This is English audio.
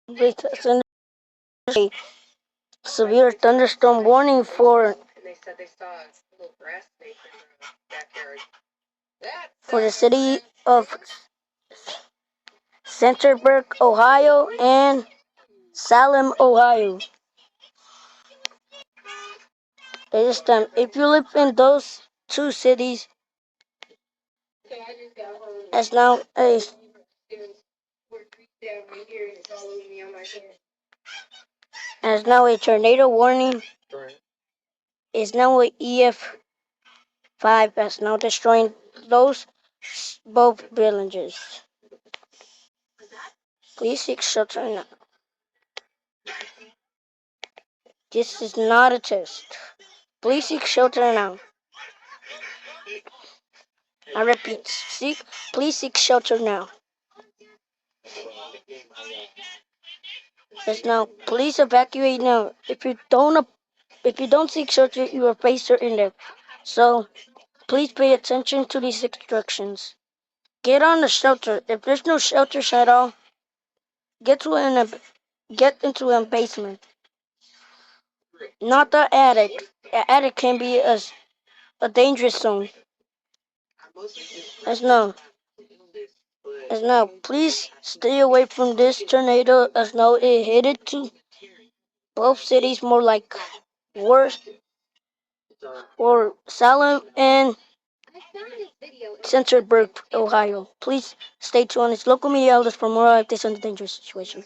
with a severe thunderstorm warning for the city of Centerburg, Ohio, and Salem, Ohio. This time, if you live in those two cities, as now a tornado warning is now a EF5 that's now destroying those both villages. Please seek shelter now. This is not a test. Please seek shelter now. I repeat, please seek shelter now. Yes, now, please evacuate now. If you don't seek shelter, you will face certain death. So, please pay attention to these instructions. Get on the shelter. If there's no shelters at all, get into a basement. Not the attic. The attic can be a dangerous zone. As now, please stay away from this tornado as now it headed to both cities more like worse or Salem and Centerburg, Ohio. Please stay tuned on its local media outlets for more updates on the dangerous situation.